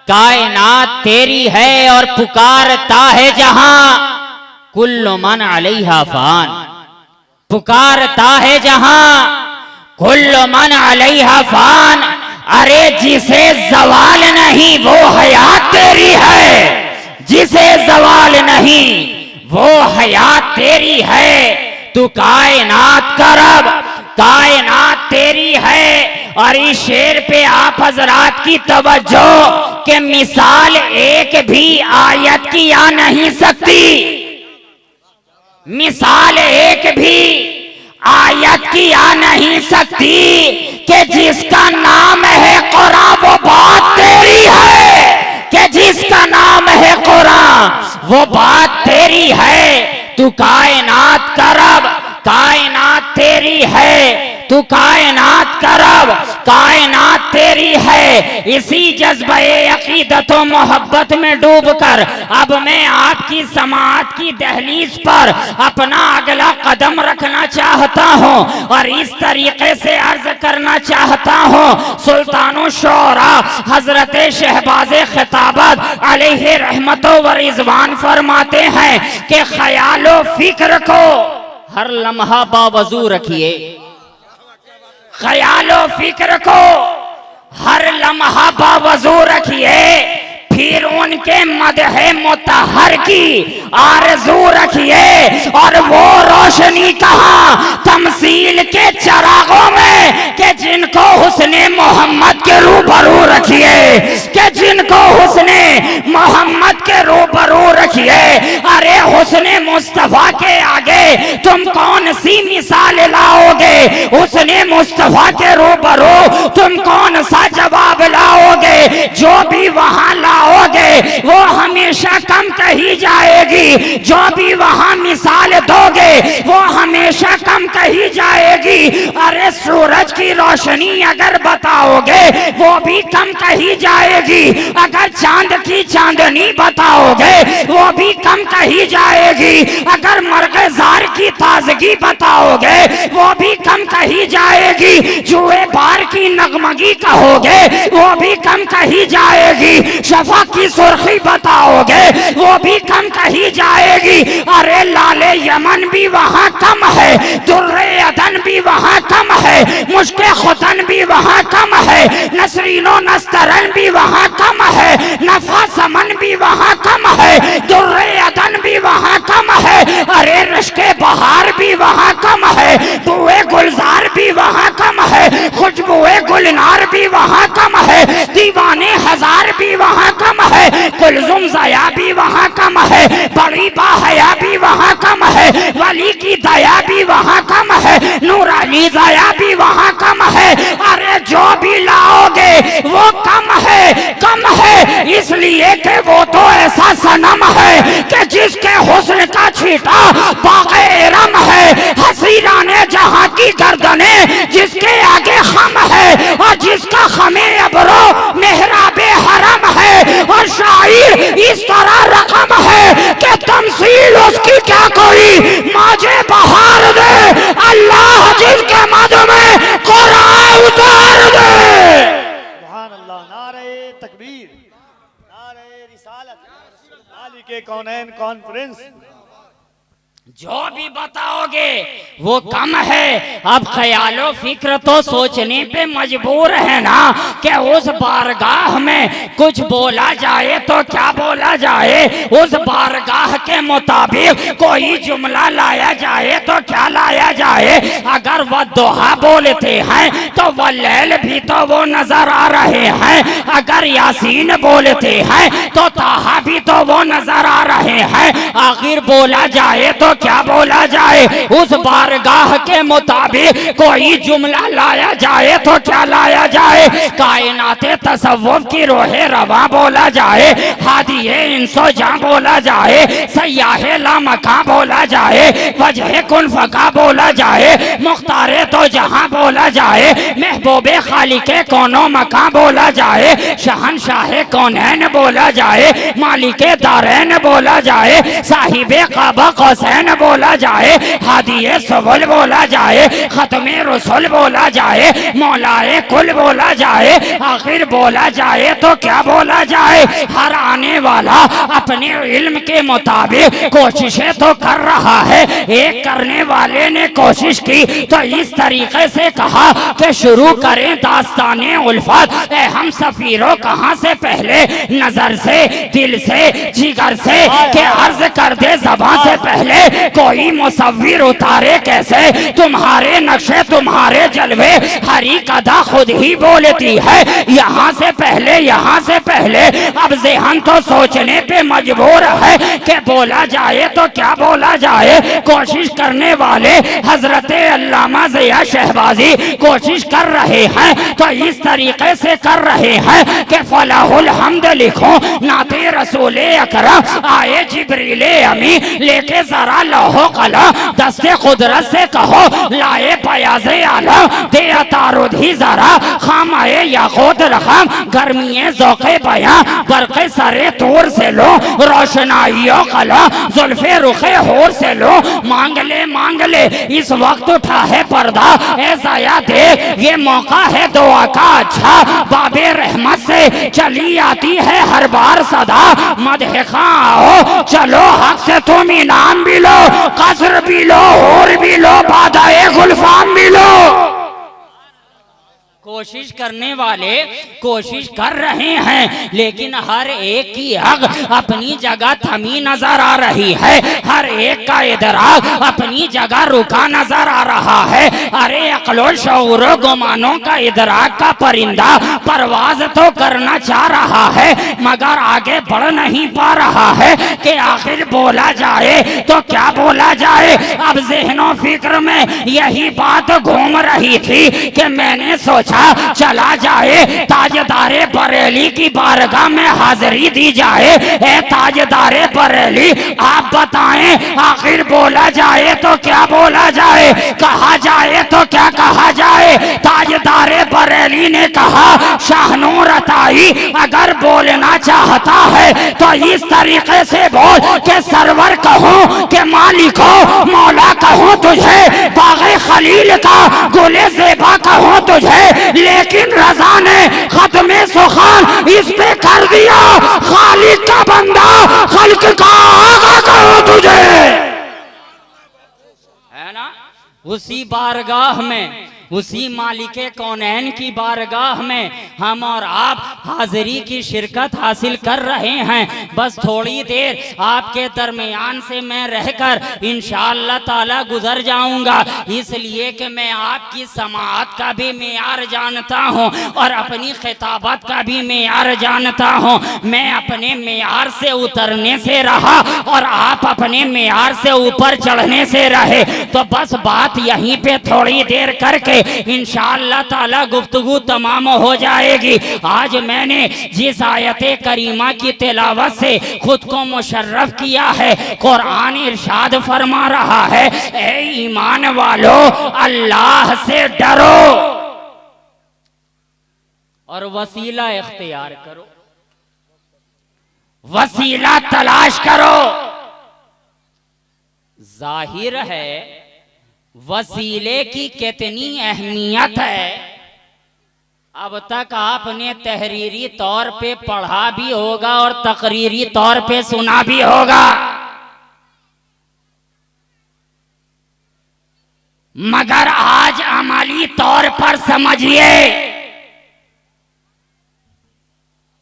कायनात तेरी है और पुकारता है जहां, कुल्लु मन अलैहा फान। पुकारता है जहां, कुल्लु मन अलैहा फान। अरे जिसे जवाल नहीं वो हयात तेरी है, जिसे जवाल नहीं वो हयात तेरी है। तू कायनात का रब, कायनात तेरी है। और इस शेर पे आप हजरात की तवज्जो के मिसाल एक भी आयत की आ नहीं सकती, मिसाल एक भी आयत की आ नहीं सकती कि जिसका नाम है कुरान वो बात तेरी है, कि जिसका नाम है कुरान वो बात तेरी है। तू कायनात का रब, कायनात तेरी है। तू कायनात का रब, कायनात तेरी है। इसी जज्बे अकीदत व मोहब्बत में डूबकर अब मैं आपकी समाअत की दहलीज पर अपना अगला कदम रखना चाहता हूँ और इस तरीके से अर्ज करना चाहता हूँ। सुल्तानुल शोरा हजरत शहबाज खिताबत अलैहि रहमतो व रिजवान फरमाते हैं कि ख्यालो फिक्र को हर लम्हा बावजू रखिए, ख्यालो फिक्र को हर लम्हा बावजू रखिए, फिर उनके मदह मुतहर की आरज़ू रखिए। और वो रोशनी कहाँ तमसील के चरागों में कि जिनको हुस्ने मोहम्मद के रूबरू रखिए, कि जिनको हुस्ने मोहम्मद के रूबरू रखिए। अरे हुस्ने मुस्तफा के आगे तुम कौन सी मिसाल लाओगे, हुस्ने मुस्तफा के रूबरू तुम कौन सा जवाब लाओगे। जो भी वहां लाओगे वो हमेशा कम कही जाएगी, जो भी वहां मिसाल दोगे वो हमेशा कम कही जाएगी। अरे सूरज की रोशनी अगर बताओगे वो भी कम कही जाएगी, अगर चांद की चांदनी बताओगे वो भी कम कही जाएगी, अगर मरग़ज़ार की ताजगी बताओगे वो भी कम कही जाएगी, जुए बार की नगमगी कहोगे वो भी कम कही जाएगी, शफा की सुर्खी बताओगे वो भी कम कही जाएगी। अरे लाले यमन भी वहाँ कम है, दुर्रे अदन भी वहाँ कम है, मुश्के खुतन भी वहाँ कम है, नसरीनो नस्तरन भी वहाँ कम है, नफा समन भी वहाँ कम है, दुर्रे अदन भी वहाँ कम है। अरे रिश्के बहार भी वहाँ कम है, बुए गुलजार भी वहाँ कम है, खुशबुए गुलनार भी वहाँ कम है, दीवाने हजार भी वहाँ कम है, कुलजुम ज़या भी वहाँ कम है, बड़ी बाहया भी वहाँ कम है, वली की दया भी वहाँ कम है, नूरानी ज़या भी वहाँ कम है। अरे जो भी लाओगे वो कम है, कम है, इसलिए कि वो तो ऐसा सनम है कि जिसके हुस्न का छीटा बाग़-ए-रम है, हसीराने जहाँ की गर्दने जिसके आगे खम है और जिसका खमे अबरो मेहराबे हरम है। और शायर इस तरह रकम है कि तमसील उसकी क्या कोई माजे बहार दे, अल्लाह जिसके मद में कुरान उतार दे। सुभान अल्लाह, नारे तकबीर, नारे रिसालत, मालिके कौनैन कॉन्फ्रेंस। जो भी बताओगे वो कम है। अब ख्यालो फिक्र तो सोचने पे मजबूर है ना कि उस बारगाह में कुछ बोला जाए तो क्या बोला जाए, उस बारगाह के मुताबिक कोई जुमला लाया जाए तो क्या लाया जाए। अगर वह दोहा बोलते हैं तो वह लैल भी तो वो नजर आ रहे हैं, अगर यासीन बोलते हैं तो ताहा भी तो वो नजर आ रहे हैं। आखिर बोला जाए तो क्या बोला जाए, उस बारगाह के मुताबिक कोई जुमला लाया जाए तो क्या लाया जाए। कायनाते तसव्वुफ की रोहे रवा बोला जाए, हादिये इंसो जहाँ बोला जाए, सयाहे लामका बोला जाए, वजह कुन फका बोला जाए, मुख्तारे तो जहाँ बोला जाए, महबूबे खालिके कौनो मका बोला जाए, शहनशाहे कौनैन बोला जाए, मालिके दारैन बोला जाए, साहिबे काबा कौसैन कौनैन बोला जाए, हादिये सबुल बोला जाए, खत्मे रसूल बोला जाए, मौलाए कुल बोला जाए, आखिर बोला जाए तो क्या बोला जाए। हर आने वाला अपने इल्म के मुताबिक कोशिशें तो कर रहा है। एक करने वाले ने कोशिश की तो इस तरीके से कहा कि शुरू करें दास्ताने उल्फत। हम सफीरों कहाँ से पहले नजर से, दिल से, जिगर से के अर्ज कर दे ज़बान से पहले कोई मुसव्विर उतारे कैसे तुम्हारे नक्शे तुम्हारे जलवे। हरी कदा खुद ही बोलती है यहाँ से पहले, यहाँ से पहले। अब ज़हन तो सोचने पे मजबूर है कि बोला जाए तो क्या बोला जाए। कोशिश करने वाले हजरत अल्लामा ज़िया शहबाजी कोशिश कर रहे हैं तो इस तरीके से कर रहे हैं कि फलाहुल हम्द लिखो नाते रसूल अकरम आए जिब्रीले अमी लेके जरा लौहो कलम दस्ते कुदरत से कहो लाए पयाजे आला दे तारुधी जरा खाम आए याकूत रखम गर्मिये ज़ौक़े बयां बरक़े सरे तूर से लो रोशनाइयों कलम जुल्फे रुखे होर से लो मांग ले इस वक्त उठा है पर्दा ऐसा या दे ये मौका है दुआ का अच्छा। बाबे रहमत से चली आती है हर बार सदा मदह खां आओ चलो हक से तुम इनाम भी लो कसर भी लो और भी लो बादाए गुलफाम भी लो। कोशिश करने वाले कोशिश कर रहे हैं लेकिन हर एक की हक अपनी जगह थमी नजर आ रही है, हर एक का इदराक अपनी जगह रुका नजर आ रहा है। अरे अक्लो शऊरो गुमानों का इदराक का परिंदा परवाज तो करना चाह रहा है मगर आगे बढ़ नहीं पा रहा है कि आखिर बोला जाए तो क्या बोला जाए। अब ज़हनो फिक्र में यही बात घूम रही थी कि मैंने सोचा चला जाए ताजदारे बरेली की बारगाह में हाजिरी दी जाए। ए ताजदारे बरेली आप बताएं आखिर बोला जाए तो क्या बोला जाए, कहा जाए तो क्या कहा जाए। ताजदारे बरेली ने कहा शाहनूर अताई अगर बोलना चाहता है तो इस तरीके से बोल के सरवर कहूँ के मालिक हो मौला कहूँ तुझे, बाग़े खलील का गुले ज़ेबा कहूँ तुझे, लेकिन रजा ने खत्मे सुखान इस पे कर दिया खालिक का बंदा खल्क का आगा कहूँ तुझे, है ना। उसी बारगाह में उसी मालिके कौनैन की बारगाह में हम और आप हाजिरी की शिरकत हासिल कर रहे हैं। बस थोड़ी देर आपके दरमियान से मैं रहकर इंशाअल्लाह ताला गुजर जाऊंगा, इसलिए कि मैं आपकी समाअत का भी मेयार जानता हूं और अपनी खिताबत का भी मेयार जानता हूं। मैं अपने मेयार से उतरने से रहा और आप अपने मेयार से ऊपर चढ़ने से रहे, तो बस बात यहीं पे थोड़ी देर करके इंशाअल्लाह ताला गुफ्तगू तमाम हो जाएगी। आज मैंने जिस आयते करीमा की तिलावत से खुद को मुशर्रफ किया है, कुरान इरशाद फरमा रहा है ए ईमान वालों अल्लाह से डरो और वसीला इख्तियार करो, वसीला तलाश करो। जाहिर है वसीले की कितनी अहमियत है अब तक आपने तहरीरी तौर पे पढ़ा भी होगा और तकरीरी तौर पे सुना भी होगा, मगर आज अमली तौर पर समझिए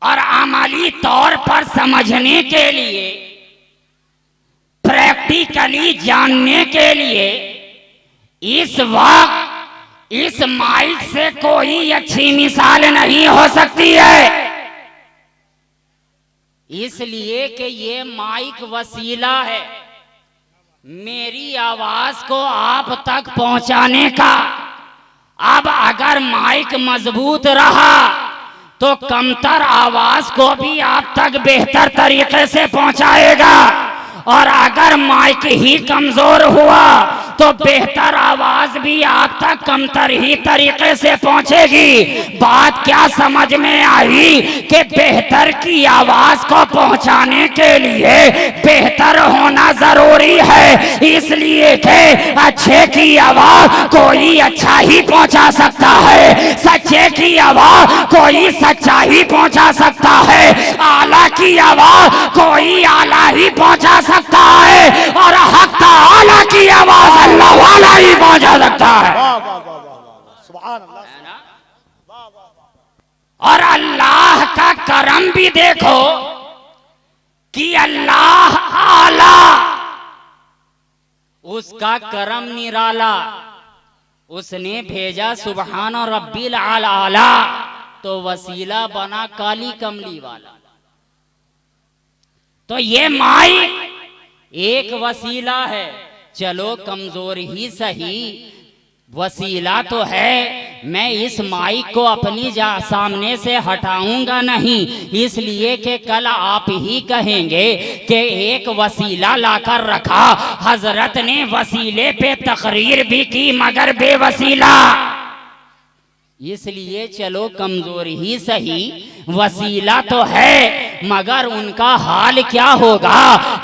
और अमली तौर पर समझने के लिए, प्रैक्टिकली जानने के लिए इस वक्त इस माइक से कोई अच्छी मिसाल नहीं हो सकती है, इसलिए कि ये माइक वसीला है मेरी आवाज को आप तक पहुंचाने का। अब अगर माइक मजबूत रहा तो कमतर आवाज को भी आप तक बेहतर तरीके से पहुंचाएगा, और अगर माइक ही कमजोर हुआ तो बेहतर आवाज भी आप तक कमतर ही तरीके से पहुंचेगी। बात क्या समझ में आई कि बेहतर की आवाज को पहुंचाने के लिए बेहतर होना जरूरी है, इसलिए कि अच्छे की आवाज कोई अच्छा ही पहुंचा सकता है, सच्चे की आवाज कोई सच्चा ही पहुंचा सकता है, आला की आवाज कोई आला ही पहुंचा सकता है, और हक का आला की आवाज अल्लाह वाला ही पहुंचा सकता है। वाह वाह वाह वाह वाह, सुभान अल्लाह। वाह वाह वाह। और अल्लाह का करम भी देखो कि अल्लाह आला, उसका करम निराला, उसने भेजा सुबहान रब्बिल आला, तो वसीला बना काली कमली वाला। तो ये माइक एक वसीला है, चलो कमजोर ही सही वसीला तो है। मैं इस माइक को अपनी सामने से हटाऊंगा नहीं, इसलिए कि कल आप ही कहेंगे कि एक वसीला लाकर रखा, हजरत ने वसीले पे तकरीर भी की मगर बेवसीला। इसलिए चलो कमजोर ही सही वसीला तो है, मगर उनका हाल क्या होगा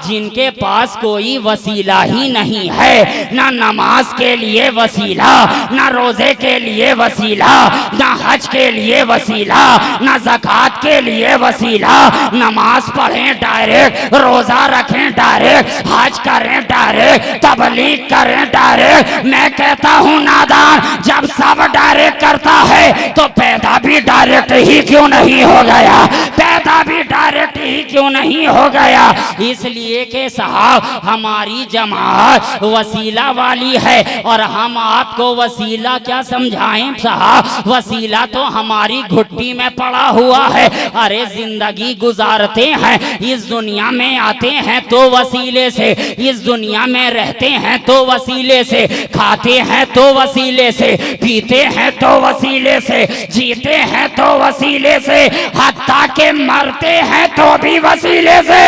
जिनके पास कोई वसीला ही नहीं है। ना नमाज के लिए वसीला, ना रोजे के लिए वसीला, ना हज के लिए वसीला, ना ज़कात के लिए वसीला। नमाज पढ़ें डायरेक्ट, रोजा रखें डायरेक्ट, हज करें डायरेक्ट, तबलीग करें डायरेक्ट। मैं कहता हूँ नादान, जब सब डायरेक्ट करता है तो पैदा भी डायरेक्ट ही क्यों नहीं हो गया, पैदा भी डायरेक्ट ही क्यों नहीं हो गया। इसलिए कि साहब हमारी जमात वसीला वाली है, और हम आपको वसीला क्या समझाएं साहब, वसीला तो हमारी घुट्टी में पड़ा हुआ है। अरे जिंदगी गुजारते हैं, इस दुनिया में आते हैं तो वसीले से, इस दुनिया में रहते हैं तो वसीले से, खाते हैं तो वसीले से, पीते हैं तो वसीले से, जीते हैं तो वसीले से, हत्ता के मरते हैं तो भी वसीले से,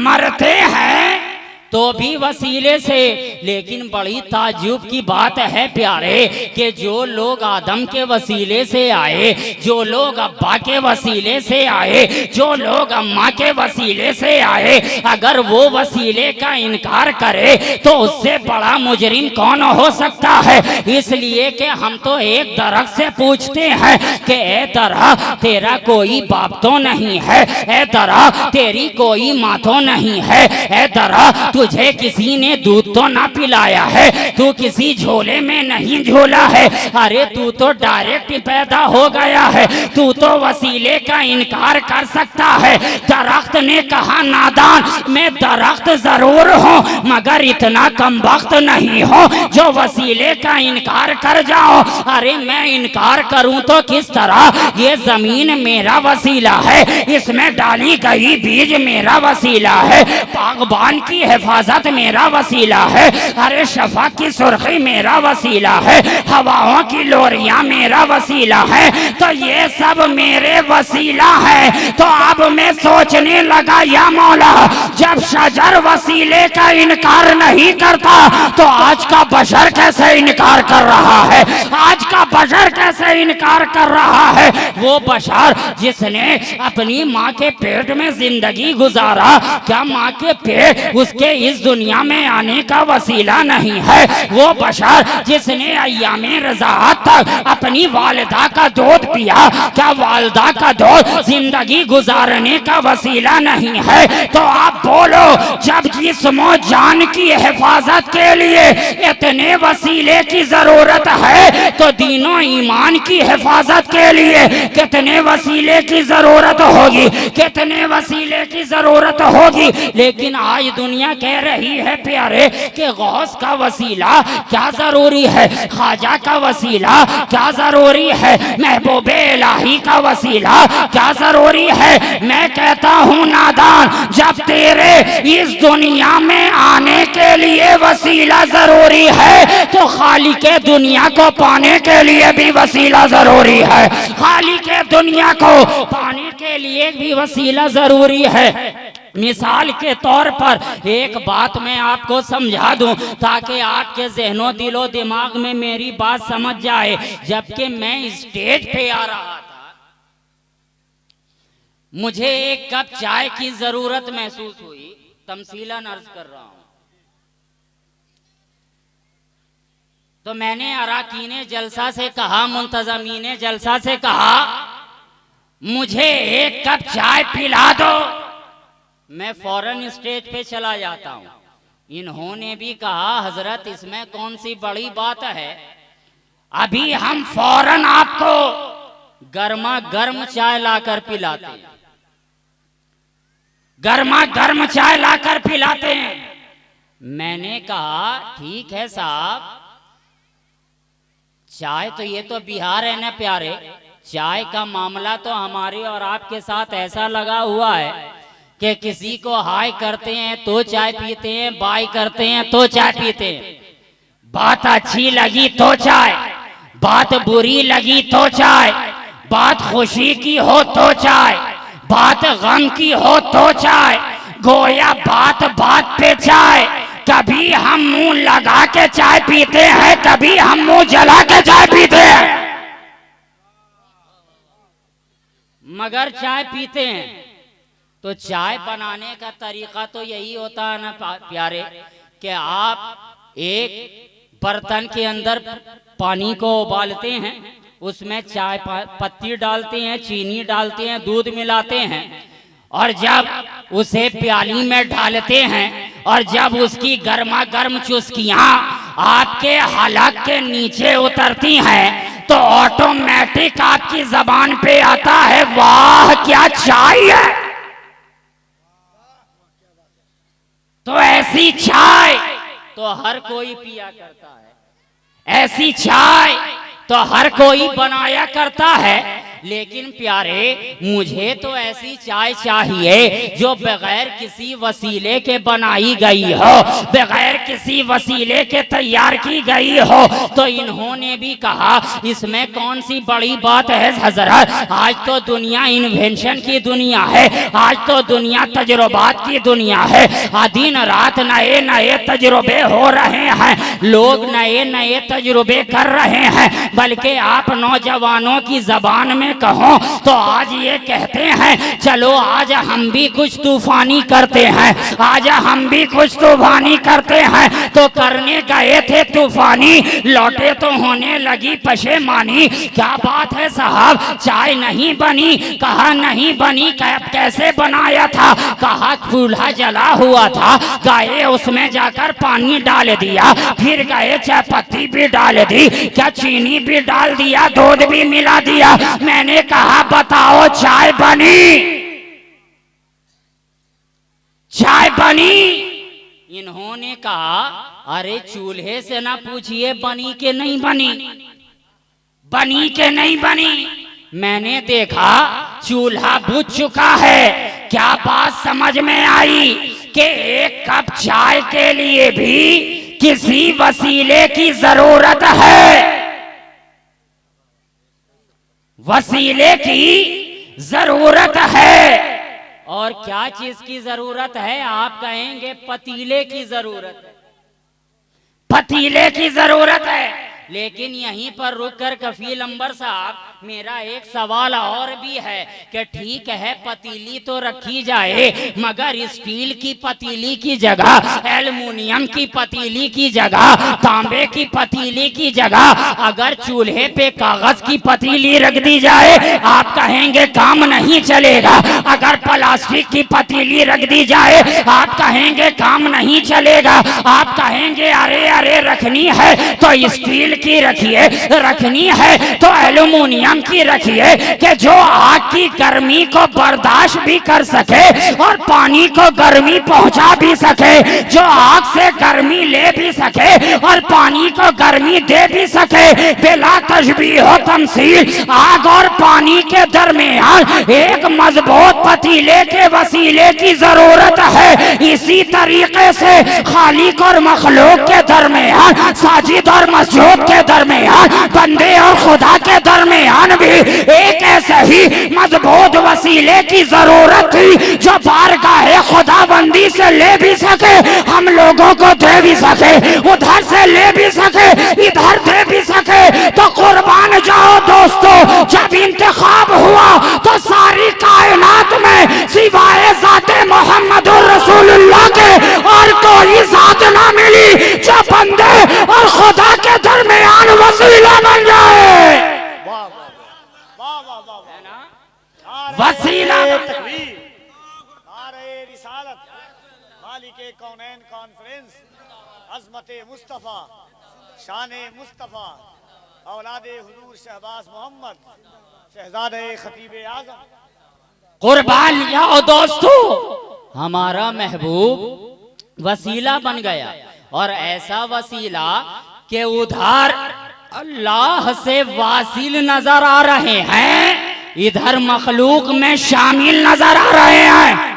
मरते हैं तो भी वसीले से। लेकिन बड़ी ताज्जुब की बात है प्यारे कि जो लोग आदम के वसीले से आए, जो लोग अब्बा के वसीले से आए, जो लोग अम्मा के वसीले से आए, अगर वो वसीले का इनकार करे तो उससे बड़ा मुजरिम कौन हो सकता है। इसलिए कि हम तो एक दरख्त से पूछते हैं कि ए दरख्त तेरा कोई बाप तो नहीं है, ए दरख्त तेरी कोई माँ तो नहीं है, ए दरख्त तुझे किसी ने दूध तो ना पिलाया है, तू किसी झोले में नहीं झोला है, अरे तू तो डायरेक्ट पैदा हो गया है, तू तो वसीले का इनकार कर सकता है। दरख्त ने कहा नादान, मैं दरख्त जरूर हूँ मगर इतना कमबख्त नहीं हूँ जो वसीले का इनकार कर जाओ। अरे मैं इनकार करूँ तो किस तरह, ये जमीन मेरा वसीला है, इसमें डाली गई बीज मेरा वसीला है, बागबान की हिफाजत मेरा वसीला है, अरे शफा की सुर्खी मेरा वसीला है, हवाओं की लोरियां मेरा वसीला है, तो ये सब मेरे वसीला है। तो अब मैं सोचने लगा या मौला, जब शजर वसीले का इनकार नहीं करता तो आज का बशर कैसे इनकार कर रहा है, आज का बशर कैसे इनकार कर रहा है। वो बशर जिसने अपनी माँ के पेट में जिंदगी गुजारा, क्या माँ के पेट उसके इस दुनिया में आने का वसीला नहीं है। वो बशर जिसने अय्यामे रज़ाअत तक अपनी वालिदा का दूध पिया, क्या वालिदा का दूध जिंदगी गुजारने का वसीला नहीं है। तो आप बोलो, जब जिस्मो जान की हिफाजत के लिए इतने वसीले की जरूरत है तो दीनों ईमान की हिफाजत के लिए कितने वसीले की जरूरत होगी, कितने वसीले की जरूरत होगी। लेकिन आज दुनिया कह रही है प्यारे कि गौस का वसीला क्या जरूरी है, ख्वाजा का वसीला क्या जरूरी है, महबूबे इलाही का वसीला क्या जरूरी है। मैं कहता हूँ नादान, जब तेरे इस दुनिया में आने के लिए वसीला जरूरी है तो खाली के दुनिया को पाने के लिए भी वसीला जरूरी है, खाली के दुनिया को पाने के लिए भी वसीला जरूरी है। मिसाल के तौर पर एक बात मैं आपको समझा दूं ताकि आपके जहनों दिलो दिमाग में मेरी बात समझ जाए। जबकि मैं स्टेज पे आ रहा था, मुझे एक कप चाय की जरूरत महसूस हुई। तमसीलन अर्ज कर रहा हूं। तो मैंने अराकीने जलसा से कहा, मुंतजमीने जलसा से कहा, मुझे एक कप चाय पिला दो। मैं फौरन स्टेज पे चला जाता हूं। इन्होंने भी कहा, हजरत इसमें कौन सी बड़ी बात है, अभी हम फौरन आपको गर्मा गर्म चाय लाकर पिलाते हैं, गर्मा गर्म चाय लाकर पिलाते हैं। मैंने कहा ठीक है साहब, चाय तो ये तो बिहार है ना प्यारे, चाय का मामला तो हमारे और आपके साथ ऐसा लगा हुआ है कि किसी को हाय करते हैं तो चाय पीते हैं, बाय करते हैं तो चाय पीते हैं। बात अच्छी लगी तो चाय, बात बुरी लगी तो चाय, बात खुशी की हो तो चाय, बात गम की हो तो चाय, गोया बात बात पे चाय। कभी हम मुंह लगा के चाय पीते हैं, कभी हम मुंह जला के चाय पीते हैं, मगर चाय पीते हैं। तो चाय बनाने का तरीका तो यही होता है ना प्यारे, कि आप एक बर्तन के अंदर पानी को उबालते हैं, उसमें चाय पत्ती डालते हैं, चीनी डालते हैं, दूध मिलाते हैं, और जब उसे प्याली में डालते हैं और जब उसकी गर्मा गर्म चुस्कियां आपके हलक के नीचे उतरती हैं तो ऑटोमेटिक आपकी जबान पे आता है, वाह क्या चाय है। तो ऐसी चाय तो हर कोई पिया करता है, ऐसी चाय तो हर कोई बनाया करता है। लेकिन प्यारे, मुझे तो ऐसी चाय चाहिए जो बगैर किसी वसीले के बनाई गई हो, बगैर किसी वसीले के तैयार की गई हो। तो इन्होंने भी कहा इसमें कौन सी बड़ी बात है हजरत, आज तो दुनिया इन्वेंशन की दुनिया है, आज तो दुनिया तजुर्बात की दुनिया है। दिन रात नए नए तजुर्बे हो रहे हैं, लोग नए नए तजुर्बे कर रहे हैं। बल्कि आप नौजवानों की जबान में कहो तो आज ये कहते हैं चलो आज हम भी कुछ तूफानी करते हैं, आज हम भी कुछ तूफानी करते हैं। तो करने गए थे तूफानी, लौटे तो होने लगी पशेमानी। क्या बात है साहब, चाय नहीं बनी? कहा नहीं बनी। कैसे बनाया था? कहा चूल्हा जला हुआ था, गए उसमें जाकर पानी डाल दिया, फिर गए चाय पत्ती भी डाल दी, क्या चीनी भी डाल दिया, दूध भी मिला दिया। मैंने कहा बताओ चाय बनी? चाय बनी? इन्होंने कहा अरे चूल्हे से ना पूछिए बनी के नहीं बनी, बनी के नहीं बनी। मैंने देखा चूल्हा बुझ चुका है। क्या बात समझ में आई कि एक कप चाय के लिए भी किसी वसीले की जरूरत है, वसीले की जरूरत है। और क्या चीज की जरूरत है? आप कहेंगे पतीले की जरूरत है, पतीले की जरूरत है। लेकिन यहीं पर रुककर कफील अंबर साहब मेरा एक सवाल और भी है कि ठीक है पतीली तो रखी जाए, मगर स्टील की पतीली की जगह, एल्युमिनियम की पतीली की जगह, तांबे की पतीली की जगह अगर चूल्हे पे कागज की पतीली रख दी जाए आप कहेंगे काम नहीं चलेगा। अगर प्लास्टिक की पतीली रख दी जाए आप कहेंगे काम नहीं चलेगा। आप कहेंगे अरे अरे रखनी है तो स्टील की रखिए, रखनी है तो एल्युमिनियम की रखिए कि जो आग की गर्मी को बर्दाश्त भी कर सके और पानी को गर्मी पहुंचा भी सके, जो आग से गर्मी ले भी सके और पानी को गर्मी दे भी सके। बिला तशबीह व तमसील आग और पानी के दरमियान एक मजबूत पतीले के वसीले की जरूरत है। इसी तरीके से खालिक और मखलूक के दरमियान, साजिद और मसजूद के दरमियान, बंदे और खुदा के दरमियान दौरान भी एक ऐसे ही मजबूत वसीले की जरूरत थी जो बारगाह खुदाबंदी से ले भी सके, हम लोगों को दे भी सके, उधर से ले भी सके, इधर दे भी सके। तो कुर्बान जाओ दोस्तों, जब इंतखाब हुआ तो सारी कायनात में सिवाय ज़ाते मोहम्मदुर रसूलुल्लाह के और कोई ज़ात ना मिली जो बंदे और खुदा के दरमियान वसीला बन जाए। वाह वाह वाह वाह वाह, वसीला तकबीर, नारे रिसालत, मालिके कौनैन कॉन्फ्रेंस, अज़मते मुस्तफ़ा, शाने मुस्तफ़ा, औलादे हुजूर शहबाज मोहम्मद, शहजादे खतीब आज़म। कुर्बान जाओ दोस्तों, हमारा महबूब वसीला बन गया, और ऐसा वसीला कि उधर अल्लाह से वासिल नजर आ रहे हैं, इधर मखलूक में शामिल नजर आ रहे हैं।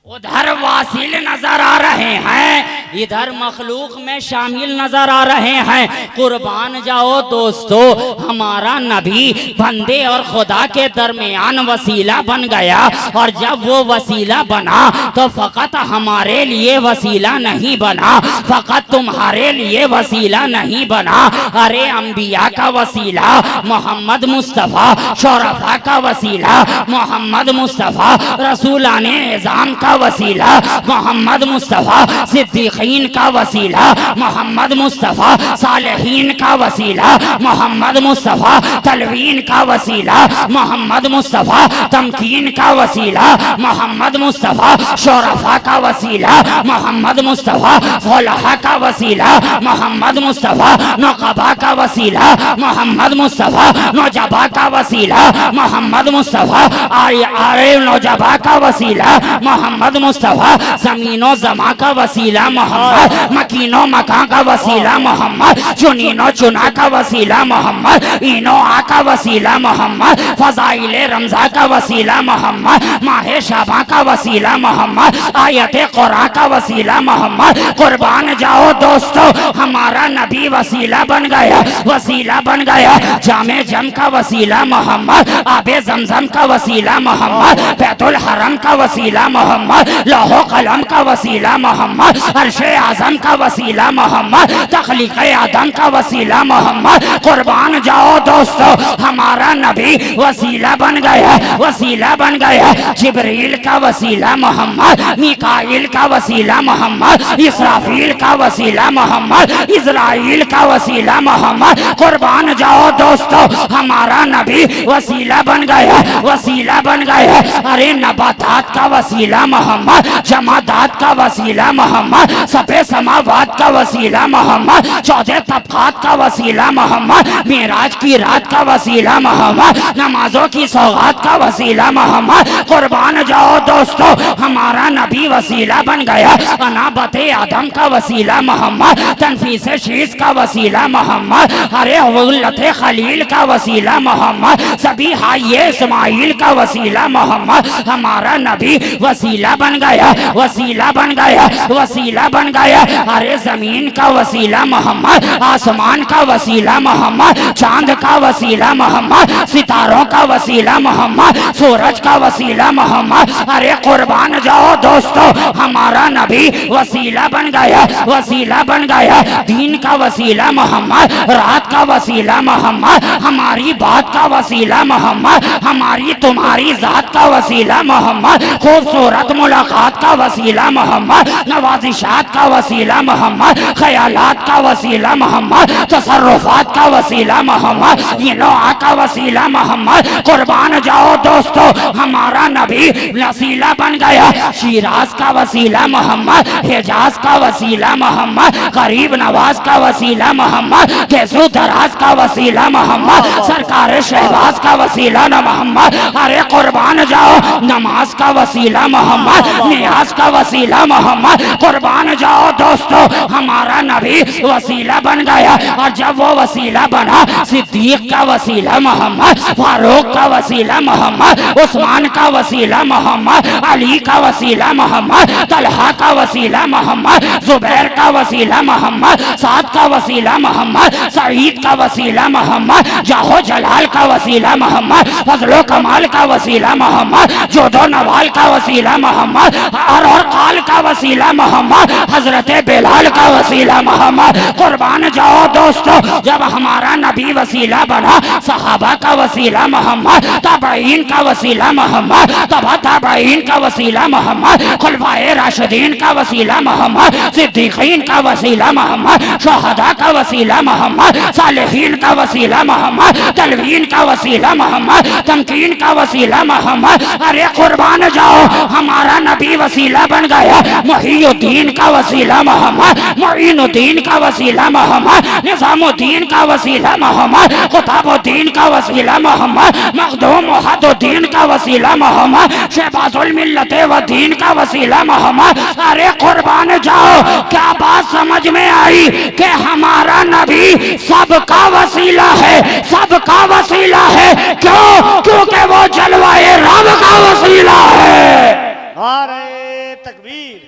उधर वासिल नजर आ रहे हैं, इधर मखलूक में शामिल नजर आ रहे हैं। कुर्बान जाओ दोस्तों, हमारा नबी बंदे और खुदा के दरमियान वसीला बन गया, और जब वो वसीला बना तो फकत हमारे लिए वसीला नहीं बना, फकत तुम्हारे लिए वसीला नहीं बना। अरे अंबिया का वसीला मोहम्मद मुस्तफ़ा, शोरफा का वसीला मोहम्मद मुस्तफ़ा, रसूलाने निज़ाम का वसीला मोहम्मद मुस्तफ़ा, सिद्दीकीन का वसीला मोहम्मद मुस्तफ़ा, सालेहीन का वसीला मोहम्मद मुस्तफ़ा, तलवीन का वसीला मोहम्मद मुस्तफ़ा, तमकीन का वसीला मोहम्मद मुस्तफ़ा, शोरफा का वसीला मोहम्मद मुस्तफ़ा, फुलहा का वसीला मोहम्मद मुस्तफ़ा, नुक़बा का वसीला मोहम्मद मुस्तफ़ा, नौजबा का वसीला मोहम्मद मुस्तफ़ा, आरे नौजबा का वसीला मोहम्मद मुस्तफ़ा, ज़मीनो ज़मा का वसीला मोहम्मद, मकीनो मकां का वसीला मोहम्मद, चुनीनो चुना का वसीला मोहम्मद, इनो आ का वसीला मोहम्मद, फ़ज़ाइले रमज़ा का वसीला मोहम्मद, माहे शाबा का वसीला मोहम्मद, आयते क़ुरान का वसीला मोहम्मद। कुर्बान जाओ दोस्तों, हमारा नबी वसीला बन गया, वसीला बन गया। जामे जम का वसीला मोहम्मद, आबे ज़मज़म का वसीला मोहम्मद, बैतुल हरम का वसीला मोहम्मद, लौह कलम का वसीला मोहम्मद, अर्शे आज़म का वसीला मोहम्मद, तख्लीक़ आदम का वसीला मोहम्मद। कुर्बान जाओ दोस्तों, हमारा नबी वसीला बन गया, वसीला बन गया। जिब्रील का वसीला मोहम्मद, मिकाईल का वसीला मोहम्मद, इसराफील का वसीला मोहम्मद, इज़राइल का वसीला मोहम्मद। कुर्बान जाओ दोस्तों, हमारा नबी वसीला बन गया, वसीला बन गया। अरे नबातात का वसीला मोहम्मद, जमादात का वसीला मोहम्मद, सफे समावात का वसीला मोहम्मद, 14 तबकात का वसीला मोहम्मद, मेराज की रात का वसीला मोहम्मद, नमाजों की सौगात का वसीला मोहम्मद। कुर्बान जाओ दोस्तों, हमारा नबी वसीला बन गया। अनाबते आदम का वसीला मोहम्मद, तनफीस शीश का वसीला मोहम्मद, अरे उल्लते खलील का वसीला मोहम्मद, सभी हाये इस्माइल का वसीला मोहम्मद। हमारा नबी वसीला बन गया, वसीला बन गया, वसीला बन गया। अरे जमीन का वसीला मोहम्मद, आसमान का वसीला मोहम्मद, चांद का वसीला मोहम्मद, सितारों का वसीला मोहम्मद, सूरज का वसीला मोहम्मद। अरे कुर्बान जाओ दोस्तों, हमारा नबी वसीला बन गया, वसीला बन गया। दीन का वसीला मोहम्मद, रात का वसीला मोहम्मद, हमारी बात का वसीला मोहम्मद, हमारी तुम्हारी जात का वसीला मोहम्मद, खूबसूरत मुलाकात का वसीला मोहम्मद, नवाजिशात का वसीला मोहम्मद, ख्यालात का वसीला मोहम्मद, तसर्रुफात का वसीला मोहम्मद, इनोआ का वसीला मोहम्मद। कुर्बान जाओ दोस्तों, हमारा नबी वसीला बन गया। शिराज का वसीला मोहम्मद, हिजाज का वसीला मोहम्मद, गरीब नवाज का वसीला मोहम्मद, केसू दराज का वसीला मोहम्मद, सरकार शहबाज का वसीला न मोहम्मद। अरे कुर्बान जाओ, नमाज का वसीला मोहम्मद, नियाज का वसीला मोहम्मद। कुर्बान कुर्बान जाओ दोस्तों, हमारा नबी वसीला बन गया। और जब वो वसीला बना, सिद्दीक का वसीला मोहम्मद, फारूक का वसीला मोहम्मद, उस्मान का वसीला मोहम्मद, अली का वसीला मोहम्मद, तलहा का वसीला मोहम्मद, जुबैर का वसीला मोहम्मद, साद का वसीला मोहम्मद, सईद का वसीला मोहम्मद, जाहो जलाल का वसीला मोहम्मद, फजलो कमाल का वसीला मोहम्मद, जोदो नवाल का वसीला मोहम्मद, और काल का वसीला मोहम्मद, हजरत बिलाल का वसीला मोहम्मद। कुर्बान जाओ दोस्तों, जब हमारा नबी वसीला बना, सहाबा का वसीला मोहम्मद, ताबईन का वसीला मोहम्मद, तबा ताबईन का वसीला मोहम्मद, खुलफाए राशिदीन का वसीला मोहम्मद, सिद्दीकीन का वसीला मोहम्मद, शहदा का वसीला मोहम्मद, सालिहीन का वसीला मोहम्मद, तलवीन का वसीला मोहम्मद, तमकीन का वसीला मोहम्मद। अरे कुर्बान जाओ, हमारा नबी वसीला बन गया। मुहीउद्दीन का वसीला मोहम्मद, मुईनुद्दीन का वसीला मोहम्मद, निजामुद्दीन का वसीला मोहम्मद, कुतुबुद्दीन का वसीला मोहम्मद, मखदूम वहदुद्दीन का वसीला मोहम्मद, शहबाजुल मिल्लत व दीन का वसीला मोहम्मद। अरे कुर्बान जाओ, क्या बात समझ में आई कि हमारा नबी सबका वसीला है, सबका वसीला है। क्यों? क्योंकि वो जलवाए रब का वसीला है। नारे तकबीर,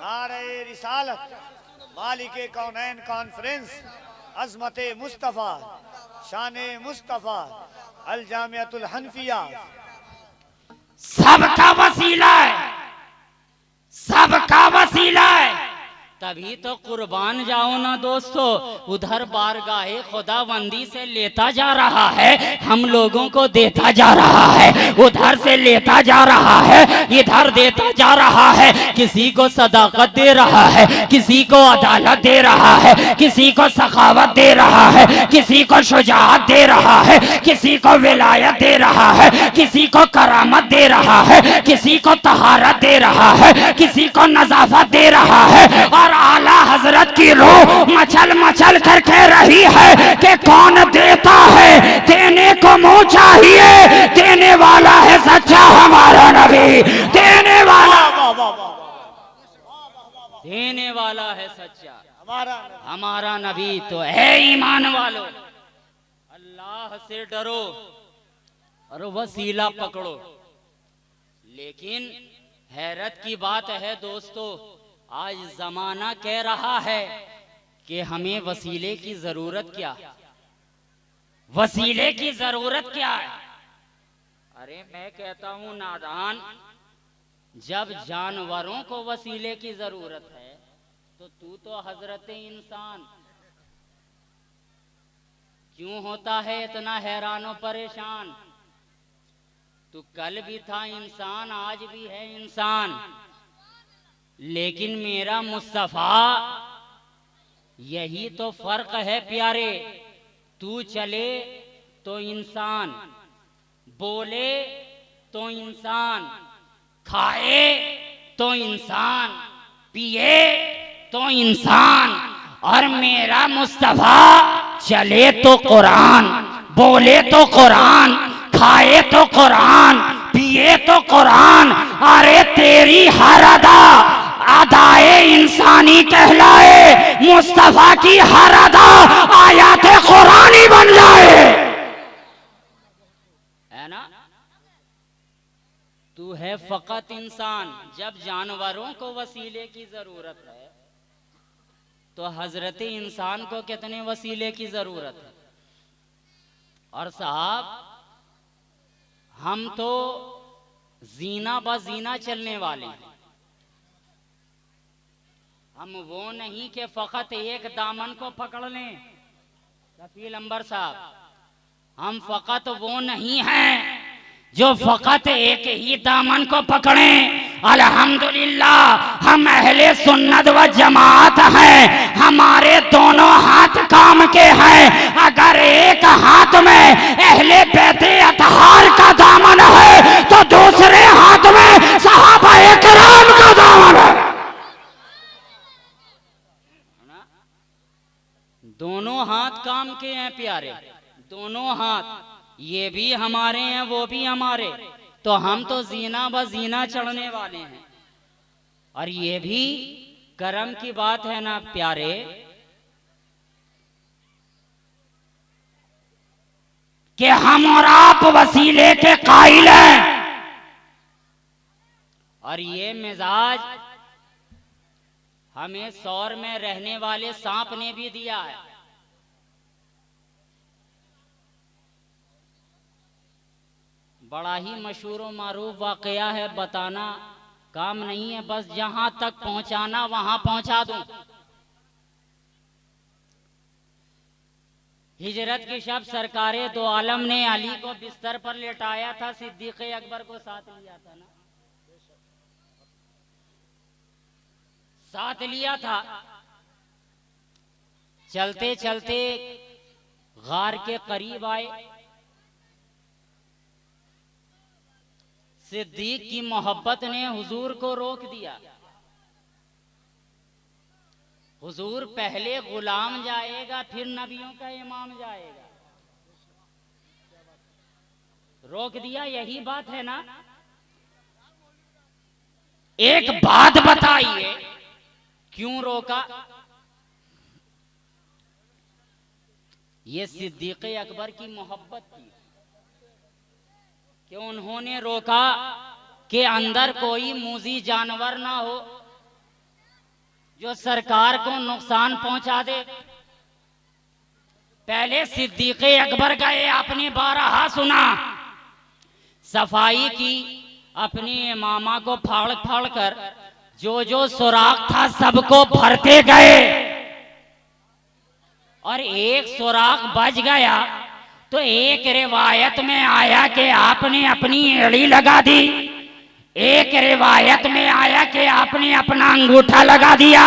नारे रिसालत, मालिके कौनैन कॉन्फ्रेंस, अजमते मुस्तफ़ा, शाने मुस्तफ़ा, अल जामियतुल हनफिया, सबका वसीला है, सबका वसीला है। तभी तो कुर्बान जाओ ना दोस्तों, उधर बारगाहे खुदाबंदी से लेता जा रहा है, हम लोगों को देता जा रहा है, उधर से लेता जा रहा है, इधर देता जा रहा है। किसी को सदाकत दे रहा है, किसी को अदालत दे रहा है, किसी को सखावत दे रहा है, किसी को शुजाअत दे रहा है, किसी को विलायत दे रहा है, किसी को करामत दे रहा है, किसी को तहारत दे रहा है, किसी को नजाफत दे रहा है। और आला हजरत की रूह मचल मचल कर कह रही है कि कौन देता है, देने को मुंह चाहिए, देने वाला है सच्चा हमारा नबी, देने वाला, देने वाला है सच्चा हमारा नबी। तो है ईमान वालों, अल्लाह से डरो और वसीला पकड़ो। लेकिन हैरत की बात है दोस्तों, आज जमाना कह रहा है कि हमें वसीले की जरूरत क्या, वसीले की जरूरत क्या है। अरे मैं कहता हूं नादान, जब जानवरों को वसीले की जरूरत है तो तू तो हजरत इंसान क्यों होता है इतना हैरान और परेशान? तू कल भी था इंसान, आज भी है इंसान, लेकिन मेरा मुस्तफा, यही तो फर्क है प्यारे। तू चले तो इंसान, बोले तो इंसान, खाए तो इंसान, पिए तो इंसान, और मेरा मुस्तफा चले तो कुरान, बोले तो कुरान, खाए तो कुरान, पिए तो कुरान। अरे तेरी हर अदा अदाए इंसानी कहलाए, मुस्तफा की हर अदा आयात कुरानी बन जाए, है ना? तू है फकत इंसान। जब जानवरों को वसीले की जरूरत है तो हजरत इंसान को कितने वसीले की जरूरत है। और साहब, हम तो जीना बजीना चलने वाले हैं। हम वो नहीं कि फकत एक दामन को पकड़ लें। कफील अंबर साहब, हम फकत वो नहीं हैं जो फकत एक ही दामन को पकड़ें। अल्हम्दुलिल्लाह हम अहले सुन्नत व जमात हैं, हमारे दोनों हाथ काम के हैं। अगर एक हाथ में अहले बैते अतहार का दामन है तो दूसरे हाथ में सहाबाए किराम का दामन है। दोनों हाथ काम के हैं प्यारे, दोनों हाथ, ये भी हमारे हैं वो भी हमारे। तो हम तो जीना ब जीना चढ़ने वाले हैं, और ये भी करम की बात है ना प्यारे कि हम और आप वसीले के कायल हैं। और ये मिजाज हमें सौर में रहने वाले सांप ने भी दिया है। बड़ा ही मशहूर व मारूफ वाकया है, बताना काम नहीं है, बस जहां तक पहुंचाना वहां पहुंचा दूं। हिजरत की शब सरकारे दो आलम ने अली को बिस्तर पर लेटाया था, सिद्दीक़ अकबर को साथ लिया था ना, साथ लिया था। चलते चलते गार के करीब आए। सिद्दीक की मोहब्बत ने हुजूर को रोक दिया। हुजूर पहले गुलाम जाएगा, फिर नबियों का इमाम जाएगा। रोक दिया, यही बात है ना। एक बात बताइए क्यों रोका? ये सिद्दीक़ अकबर की मोहब्बत थी कि उन्होंने रोका कि अंदर कोई मूजी जानवर ना हो जो सरकार को नुकसान पहुंचा दे। पहले सिद्दीक़ अकबर गए, आपने बारहा सुना, सफाई की, अपने इमामा को फाड़ फाड़ कर जो जो सुराख था सबको भरते गए। और एक सुराख बच गया तो एक रिवायत में आया कि आपने अपनी एड़ी लगा दी, एक रिवायत में आया कि आपने अपना अंगूठा लगा दिया।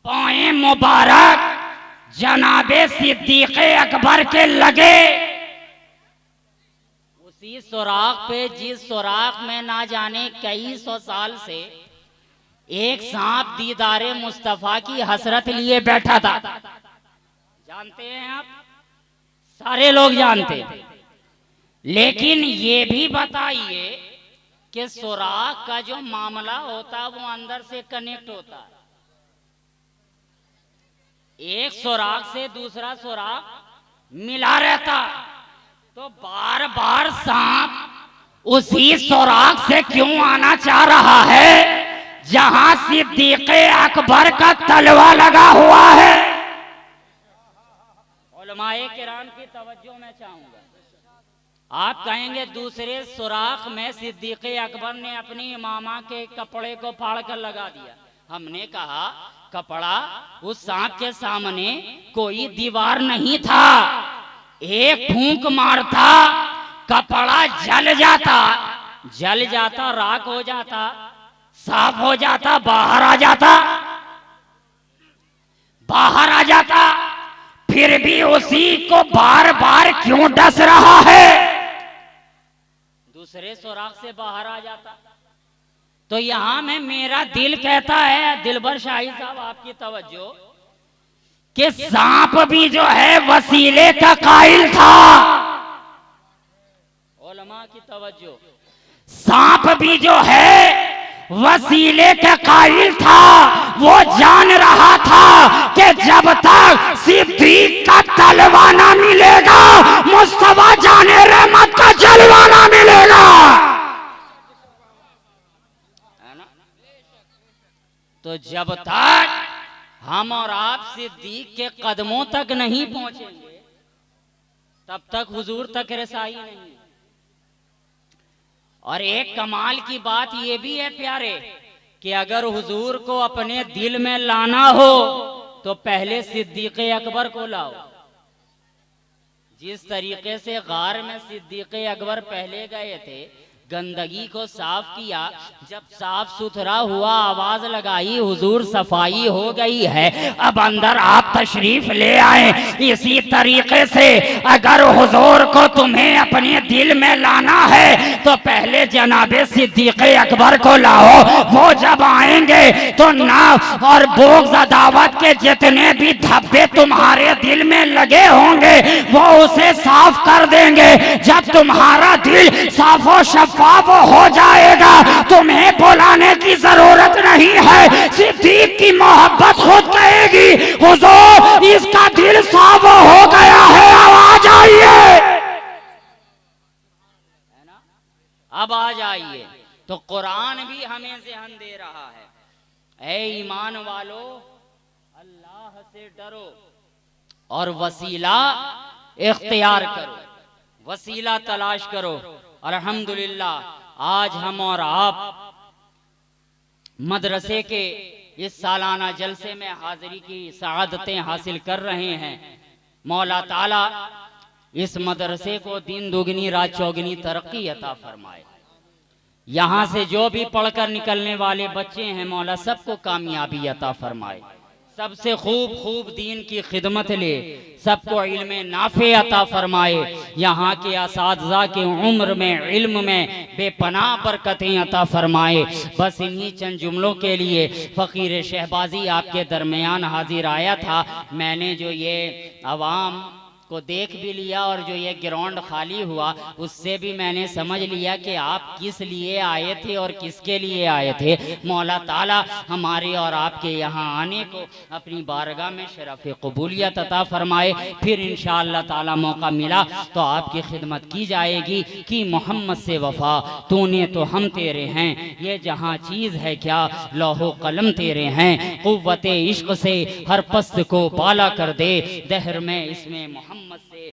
पाए मुबारक जनाबे सिद्दीक़ अकबर के लगे। उसी सुराख पे, जिस सुराख में ना जाने कई सौ साल से एक सांप दीदारे मुस्तफा की हसरत लिए बैठा था। जानते हैं आप, सारे लोग जानते हैं। लेकिन ये भी बताइए कि सुराख का जो मामला होता है वो अंदर से कनेक्ट होता है। एक सुराख से दूसरा सुराख मिला रहता, तो बार बार सांप उसी सुराख से क्यों आना चाह रहा है जहां सिद्दीक़ अकबर का तलवा लगा हुआ है? उलमाए किराम की तवज्जो मैं चाहूंगा। आप कहेंगे दूसरे सुराख में सिद्दीक़ अकबर ने अपनी इमामा के कपड़े को फाड़ कर लगा दिया। हमने कहा कपड़ा उस सांप के सामने कोई दीवार नहीं था, एक फूंक मारता कपड़ा जल जाता, जल जाता, राख हो जाता, साफ हो जाता, बाहर आ जाता, बाहर आ जाता। फिर भी उसी को बार बार क्यों डस रहा है? दूसरे सुराख से बाहर आ जाता। तो यहां में मेरा दिल कहता है, दिलबर शाही साहब आपकी तवज्जो, कि सांप भी जो है वसीले का कायल था। उलमा की तवज्जो, सांप भी जो है वसीले का कायल था। वो जान रहा था कि जब तक सिद्दीक का तलवा ना मिलेगा मुस्तफा जाने रहमत का जलवा ना मिलेगा। तो जब तक हम और आप सिद्दीक के कदमों तक नहीं पहुंचेंगे तब तक हुजूर तक रसाई नहीं। और एक कमाल की बात यह भी है प्यारे कि अगर हुजूर को अपने दिल में लाना हो तो पहले सिद्दीक़ अकबर को लाओ। जिस तरीके से गार में सिद्दीक़ अकबर पहले गए थे, गंदगी को साफ किया, जब साफ सुथरा हुआ आवाज लगाई हुजूर सफाई हो गई है, अब अंदर आप तशरीफ ले आए। इसी तरीके से अगर हुजूर को तुम्हें अपने दिल में लाना है तो पहले जनाबे सिद्दीक़ अकबर को लाओ। वो जब आएंगे तो ना और बोग़्ज़ अदावत के जितने भी धब्बे तुम्हारे दिल में लगे होंगे वो उसे साफ कर देंगे। जब तुम्हारा दिल साफो शफाफ सवाब हो जाएगा, तुम्हें बुलाने की जरूरत नहीं है। सिद्दीक की मोहब्बत खुद कहेगी, हुजूर इसका दिल साफ हो गया है, आवाज आइए। अब आ जाइए। तो कुरान भी हमें ज़हन दे रहा है, ऐ ईमान वालो अल्लाह से डरो और वसीला इख्तियार करो, वसीला तलाश करो। अल्हम्दुलिल्लाह आज हम और आप मदरसे के इस सालाना जलसे में हाजिरी की सआदतें हासिल कर रहे हैं। मौला ताला इस मदरसे को दिन दुगनी रात चौगनी तरक्की अता फरमाए। यहाँ से जो भी पढ़कर निकलने वाले बच्चे हैं, मौला सबको कामयाबी अता फरमाए, सबसे खूब दीन की खिदमत ले, सबको इल्म नाफे अता फरमाए। यहाँ के असातिज़ा के उम्र में, इल्म में बेपनाह बरकतें अता फरमाए। बस इन्हीं चंद जुमलों के लिए फ़कीर शहबाजी आपके दरमियान हाजिर आया था। मैंने जो ये अवाम को देख भी लिया और जो ये ग्राउंड खाली हुआ उससे भी मैंने समझ लिया कि आप किस लिए आए थे और किसके लिए आए थे। मौला ताला हमारे और आपके यहाँ आने को अपनी बारगाह में शरफ़ कबूलियत अता फरमाए। फिर इंशाअल्लाह ताला मौका मिला तो आपकी खिदमत की जाएगी कि मोहम्मद से वफ़ा तूने तो हम तेरे हैं, ये जहाँ चीज़ है क्या लौहो कलम तेरे हैं। क़ुव्वते इश्क़ से हर पस्त को बाला कर दे, दहर में इसमें मोहम्मद से